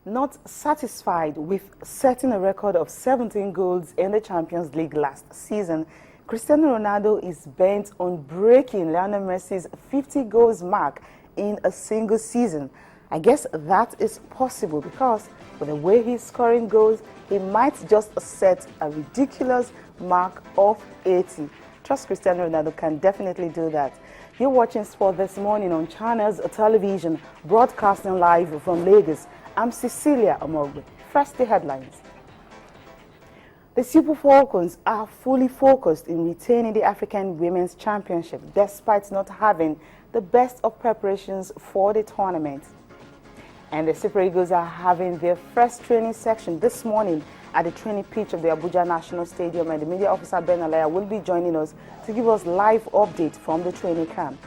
Not satisfied with setting a record of 17 goals in the Champions League last season, Cristiano Ronaldo is bent on breaking Lionel Messi's 50 goals mark in a single season. I guess that is possible because with the way he's scoring goals, he might just set a ridiculous mark of 80. Trust Cristiano Ronaldo can definitely do that. You're watching Sport This Morning on Channels Television, broadcasting live from Lagos. I'm Cecilia Omogbe. First, the headlines. The Super Falcons are fully focused in retaining the African Women's Championship despite not having the best of preparations for the tournament. And the Super Eagles are having their first training section this morning at the training pitch of the Abuja National Stadium, and the media officer Ben Alaya will be joining us to give us live update from the training camp.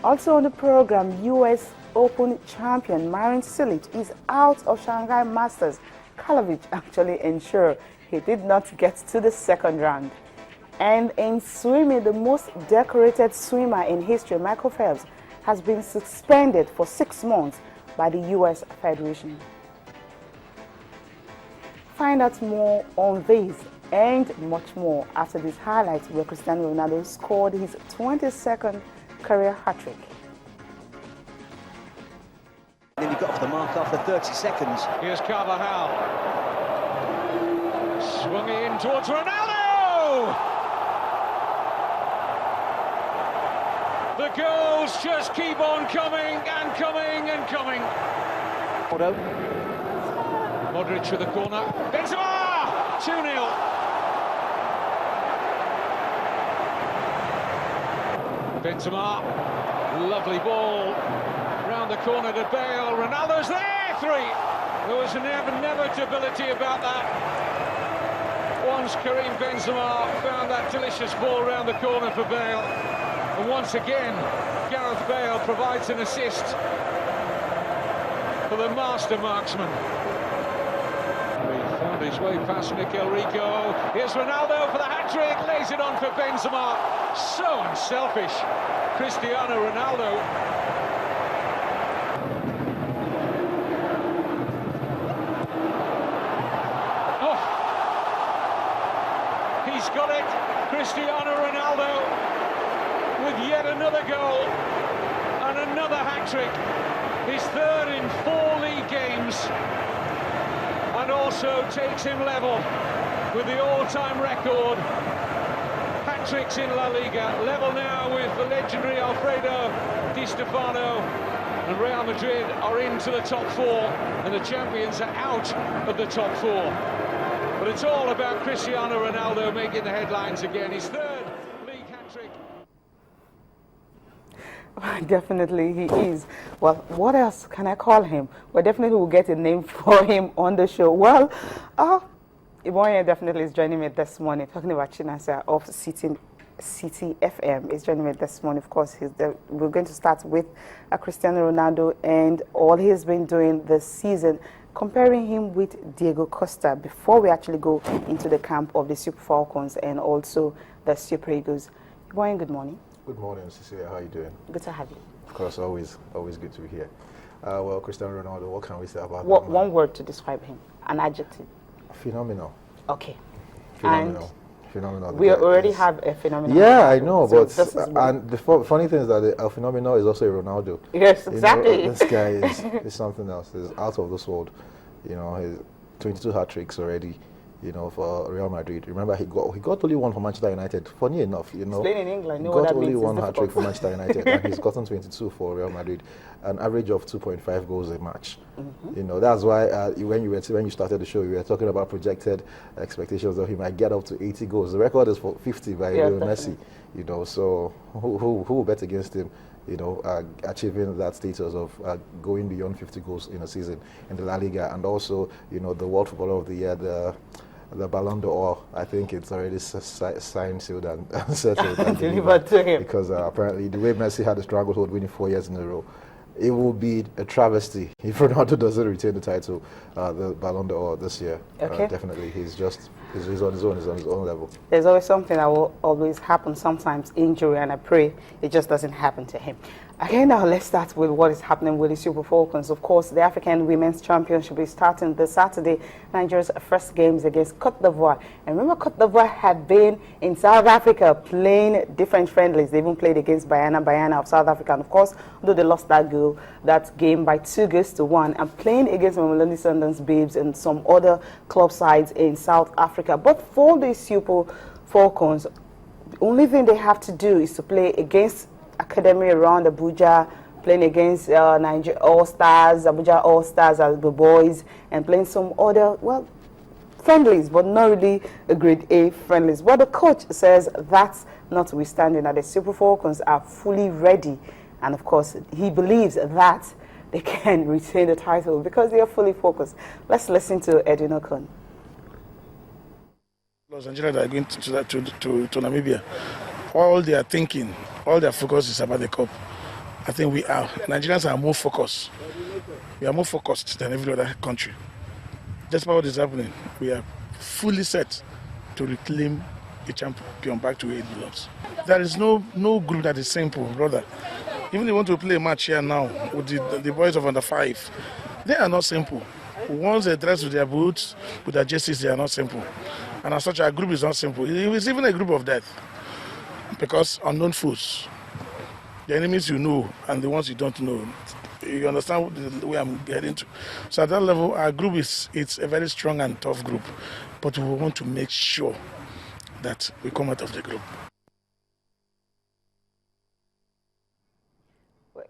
Also on the program, U.S. Open champion Marin Cilic is out of Shanghai Masters. Karlovic actually ensured he did not get to the second round. And in swimming, the most decorated swimmer in history, Michael Phelps, has been suspended for 6 months by the U.S. Federation. Find out more on this and much more after this highlight where Cristiano Ronaldo scored his 22nd career hat-trick. Then he got off the mark after 30 seconds. Here's Carvajal. Swung in towards Ronaldo! The goals just keep on coming and coming and coming. Modric to the corner. Benzema! 2-0. Benzema. Lovely ball. Round the corner to Bale. Ronaldo's there! 3. There was an inevitability about that. Once Karim Benzema found that delicious ball round the corner for Bale. And once again, Gareth Bale provides an assist for the master marksman. He found his way past Mikel Rico. Here's Ronaldo for the hat-trick, lays it on for Benzema. So unselfish, Cristiano Ronaldo. Oh, he's got it, Cristiano Ronaldo, with yet another goal and another hat-trick. His third in 4 league games, and also takes him level with the all-time record. Hat-tricks in La Liga, level now with the legendary Alfredo Di Stefano, and Real Madrid are into the top 4, and the champions are out of the top 4. But it's all about Cristiano Ronaldo making the headlines again. His third league hat-trick. Definitely he is. Well, what else can I call him? Well, definitely we'll get a name for him on the show. Well, Iboye definitely is joining me this morning, talking about Chinasa of City FM is joining me this morning. Of course, we're going to start with Cristiano Ronaldo and all he's been doing this season, comparing him with Diego Costa before we actually go into the camp of the Super Falcons and also the Super Eagles. Iboye, good morning. Good morning, Cecilia. How are you doing? Good to have you. Of course, always good to be here. Well, Cristiano Ronaldo, what can we say about What that? One word to describe him, an adjective. Phenomenal. Okay. Phenomenal. Phenomenal. We already have a phenomenal. Yeah, I know, so but and the funny thing is that a phenomenal is also a Ronaldo. Yes, exactly. You know, this guy is something else. He's out of this world. You know, he's 22 hat-tricks already. You know, for Real Madrid. Remember, he got only one for Manchester United. Funny enough, you know, he's playing in England. He got only one hat-trick for Manchester United, and he's gotten 22 for Real Madrid, an average of 2.5 goals a match. You know, that's why when you started the show, you were talking about projected expectations of him. I get up to 80 goals. The record is for 50 by Messi. You know, so who will bet against him? You know, achieving that status of going beyond 50 goals in a season in the La Liga, and also, you know, the World Footballer of the Year, the Ballon d'Or. I think it's already signed, sealed, and settled and delivered to him. Because apparently, the way Messi had a stranglehold winning 4 years in a row, it will be a travesty if Ronaldo doesn't retain the title, the Ballon d'Or this year. Okay. Definitely, he's on his own level. There's always something that will always happen. Sometimes injury, and I pray it just doesn't happen to him. Okay, now let's start with what is happening with the Super Falcons. Of course, the African Women's Championship is starting this Saturday. Nigeria's first games against Cote d'Ivoire. And remember, Cote d'Ivoire had been in South Africa playing different friendlies. They even played against Bayana of South Africa. And of course, although they lost that game by 2-1, and playing against Mamelodi Sundowns Babes and some other club sides in South Africa. But for the Super Falcons, the only thing they have to do is to play against academy around Abuja, playing against Nigeria All-Stars, Abuja All-Stars as the boys, and playing some other, well, friendlies, but not really a grade A friendlies. But the coach says that's notwithstanding that the Super Falcons are fully ready. And of course, he believes that they can retain the title because they are fully focused. Let's listen to Edwin Okon. Los Angeles are going to Namibia. All they are thinking, all their focus is about the cup. I think Nigerians are more focused. We are more focused than every other country. Despite what is happening, we are fully set to reclaim the champion back to where it belongs. There is no group that is simple, brother. Even if you want to play a match here now with the boys of under 5, they are not simple. Once they dress with their boots, with their jerseys, they are not simple. And as such, our group is not simple. It's even a group of death. Because unknown foes, the enemies you know and the ones you don't know, you understand the way I'm getting to. So at that level, our group it's a very strong and tough group, but we want to make sure that we come out of the group.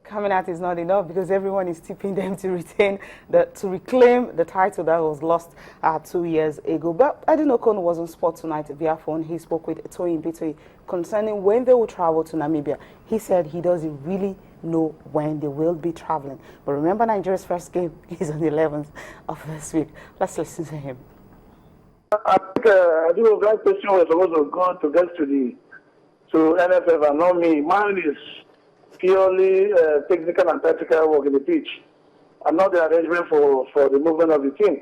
Coming out is not enough because everyone is tipping them to reclaim the title that was lost 2 years ago. But Edwin Okon was on Sport Tonight via phone. He spoke with Toyin Bitoyi concerning when they will travel to Namibia. He said he doesn't really know when they will be traveling. But remember, Nigeria's first game is on the 11th of this week. Let's listen to him. I think the right question was supposed to go to get to NFF and not me. Mine is purely technical and tactical work in the pitch, and not the arrangement for the movement of the team.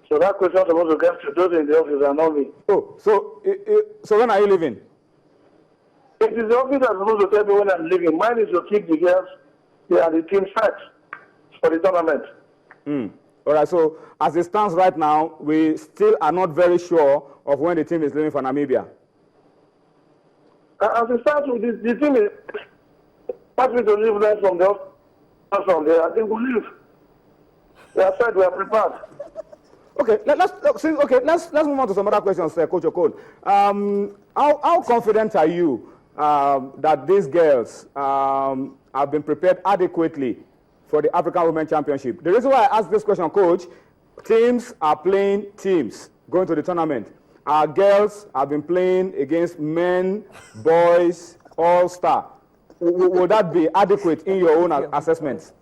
So that question is supposed to get to those in the office and not me. Oh, so when are you leaving? It is the office that's supposed to tell me when I'm leaving. Mine is to keep the girls and the team set for the tournament. All right, so as it stands right now, we still are not very sure of when the team is leaving for Namibia. As it starts with the team is asked me to leave them from the office from there. I think we'll leave. We are set, we are prepared. Okay, let's move on to some other questions, Coach Okon. How confident are you that these girls have been prepared adequately for the African Women's Championship? The reason why I ask this question, Coach, teams are playing teams going to the tournament. Our girls have been playing against men, boys, all-star. Would that be adequate in your own assessment?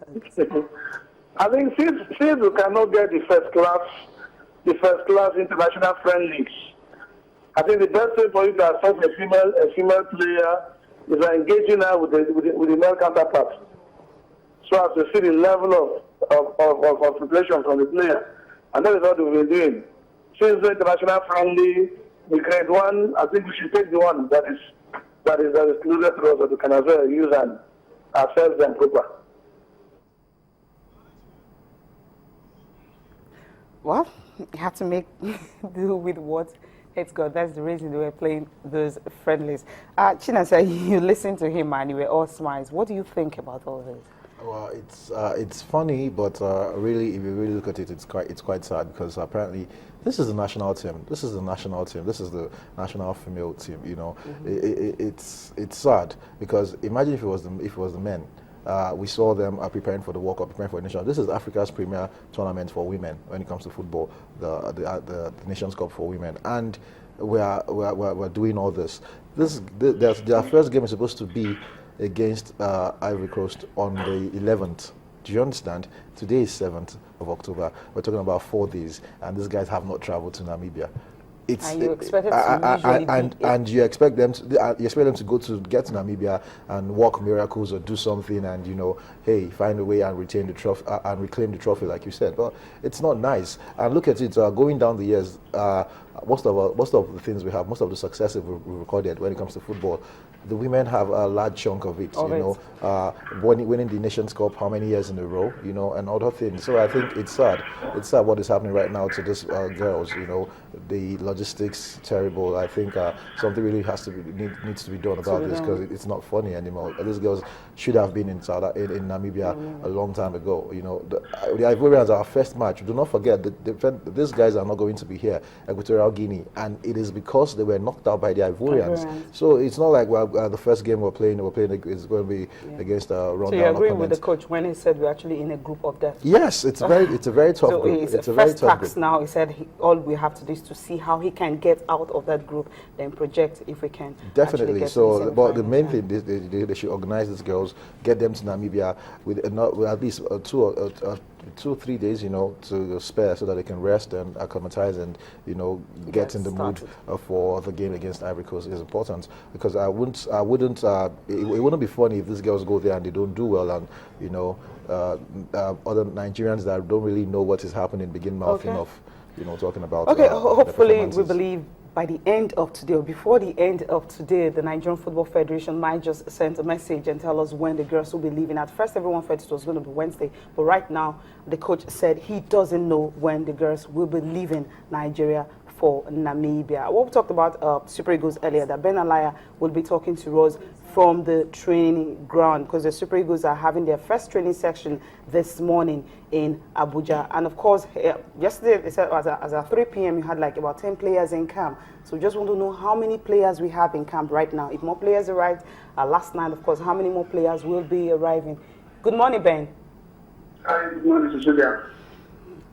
I think since we cannot get the first class international friendlies, I think the best way for you to assess a female player is engaging her with the male counterpart, so as to see the level of preparation from the player, and that is what we've been doing. Since the international friendly, the grade 1, I think we should take the one that is closer to us, that we can as well use and assess them proper. Well, you have to make do with what it's got. That's the reason they were playing those friendlies. Chinasa, you listened to him and you were all smiles. What do you think about all this? Well, it's funny, but really, if you really look at it, it's quite sad because apparently this is the national team. This is the national team. This is the national female team. You know, it's sad because imagine if it was the men. We saw them preparing for the World Cup, preparing for the Nations. This is Africa's premier tournament for women when it comes to football, the Nations Cup for women, and we're doing all this. Their first game is supposed to be against Ivory Coast on the 11th. Do you understand? Today is 7th of October. We're talking about 4 days, and these guys have not traveled to Namibia. And you expect you expect them to get to Namibia and work miracles or do something and hey, find a way and retain the trophy and reclaim the trophy like you said. But it's not nice. And look at it going down the years. Most of the things we have, most of the successes we recorded when it comes to football the women have a large chunk of it, winning the Nations Cup how many years in a row, and other things. So I think it's sad. It's sad what is happening right now to these girls, the logistics terrible. I think something really needs to be done about this, because it's not funny anymore. These girls should have been in Namibia a long time ago. The Ivorians are our first match. Do not forget that these guys are not going to be here, Equatorial Guinea, and it is because they were knocked out by the Ivorians. So it's not like the first game we're playing is going to be against rundown. So you agree with the coach when he said we're actually in a group of death? Yes, it's a very tough group. It's a very tough group. Now he said all we have to do is to see how he can get out of that group, then project if we can. Definitely. So, but the main thing they should organize these girls, get them to Namibia with at least 2 or 3 days, to spare, so that they can rest and acclimatize and get in the mood for the game against Ivory Coast is important, because it wouldn't be funny if these girls go there and they don't do well, and other Nigerians that don't really know what is happening begin mouthing off, talking about. Okay, hopefully we believe by the end of today, or before the end of today, the Nigerian Football Federation might just send a message and tell us when the girls will be leaving. At first, everyone thought it was going to be Wednesday, but right now, the coach said he doesn't know when the girls will be leaving Nigeria for Namibia. What we talked about Super Eagles earlier, that Ben Alaya will be talking to us from the training ground, because the Super Eagles are having their first training section this morning in Abuja. And of course, yesterday they said as at 3 p.m. you had like about 10 players in camp. So we just want to know how many players we have in camp right now. If more players arrived last night, of course, how many more players will be arriving? Good morning, Ben. Hi, good morning, Cecilia.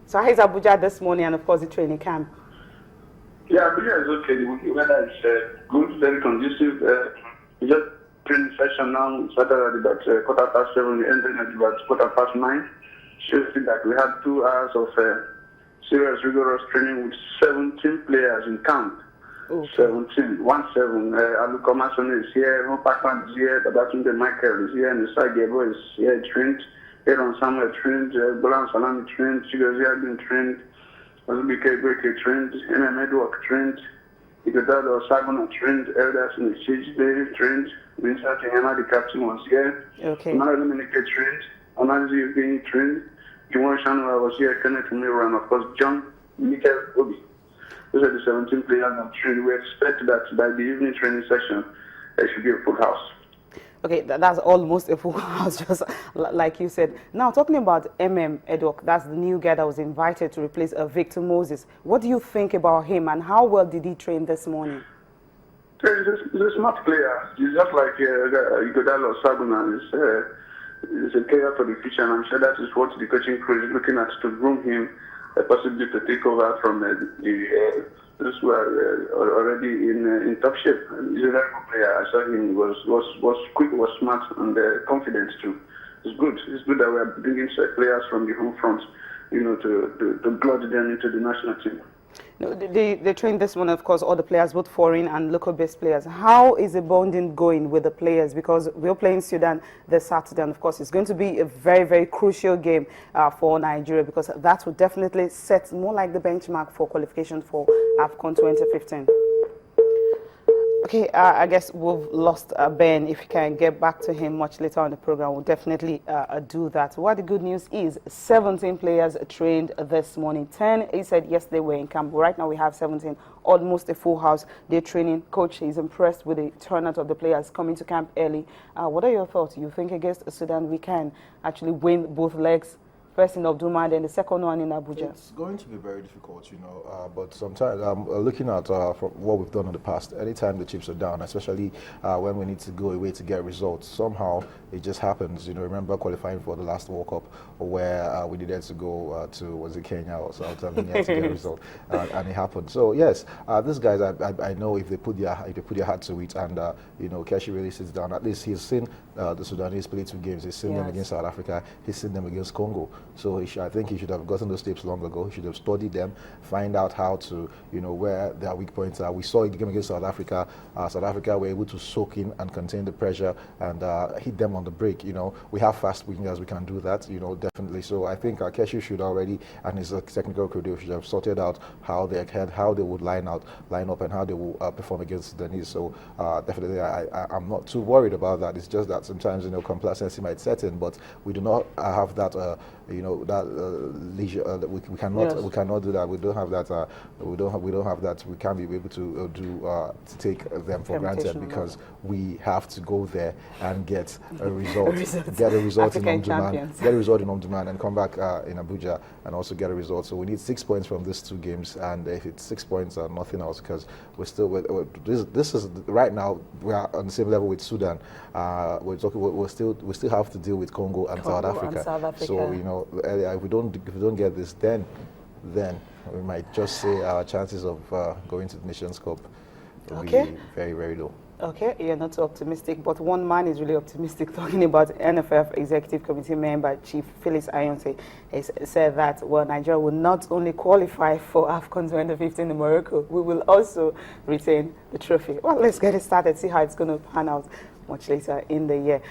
So how is Abuja this morning, and of course the training camp? Yeah, Abuja is okay. The weather is good, very conducive. We just training session now started at about 7:15, ending at about 9:15. Shows that we had 2 hours of serious, rigorous training with 17 players in camp. Okay. 17. Aluko Mason is here, Ron Parkland is here, Babatunde Michael is here, and Gebo is here trained. Aaron Samuel trained, Bolan Salami trained, Chigozia been trained, Azubike Breke trained, Edward trained, Igodado Saguna trained, Elderson Chijde trained, Vincent Yama, the captain, was here. Okay. Mara Dominike trained, Onanzi is being trained, Juwan Shanwa was here, Kenneth Miro, and of course John Michael Obi. Those are the 17 players that trained. We expect that by the evening training session, there should be a full house. Okay, that's almost a full house, just like you said. Now, talking about Edward, that's the new guy that was invited to replace Victor Moses. What do you think about him, and how well did he train this morning? He's a smart player. He's just like Igodalo Saguna. He's a player for the future, and I'm sure that is what the coaching crew is looking at, to groom him, possibly to take over from those who are already in top shape. He's a very good player. I saw him. Was quick, was smart, and confident too. It's good. It's good that we are bringing players from the home front, to blood them into the national team. No, they trained this one, of course, all the players, both foreign and local-based players. How is the bonding going with the players? Because we're playing Sudan this Saturday, and of course, it's going to be a very, very crucial game for Nigeria, because that will definitely set more like the benchmark for qualification for AFCON 2015. Okay, I guess we've lost Ben. If you can get back to him much later on the program, we'll definitely do that. What the good news is, 17 players trained this morning. 10, he said yesterday were in camp. Right now we have 17, almost a full house. They're training. Coach is impressed with the turnout of the players coming to camp early. What are your thoughts? You think against Sudan we can actually win both legs? First in Obduma, then the second one in Abuja. It's going to be very difficult, but sometimes looking at from what we've done in the past, anytime the chips are down, especially when we need to go away to get results, somehow it just happens. Remember qualifying for the last World Cup, where we needed to go to Kenya or South Tanzania to get a result, and it happened. So yes, these guys, I know if they put their heart to it, and Keshi really sits down. At least he's seen the Sudanese play 2 games. He's seen them against South Africa. He's seen them against Congo. So I think he should have gotten those tapes long ago. He should have studied them, find out how to, where their weak points are. We saw it game against South Africa. South Africa were able to soak in and contain the pressure and hit them on the break. We have fast wingers, we can do that, definitely. So I think Keshu should already, and his technical crew should have sorted out how they would line up and how they will perform against the Sudanese. So definitely I'm not too worried about that. It's just that sometimes complacency might set in, but we do not have that leisure. We cannot do that. We don't have that. We don't have that. We can't be able to to take them for granted because we have to go there and get a result. Get a result in on demand, and come back in Abuja and also get a result. So we need 6 points from these 2 games, and if it's 6 points and nothing else, because we're still this is right now we are on the same level with Sudan. We still have to deal with Congo and South Africa. So if we don't get this, then we might just say our chances of going to the Nations Cup will be very, very low. Okay, you're not so optimistic, but one man is really optimistic, talking about NFF Executive Committee member Chief Phyllis Ayonse. He said that, well, Nigeria will not only qualify for AFCON 2015 in Morocco, we will also retain the trophy. Well, let's get it started, see how it's going to pan out much later in the year.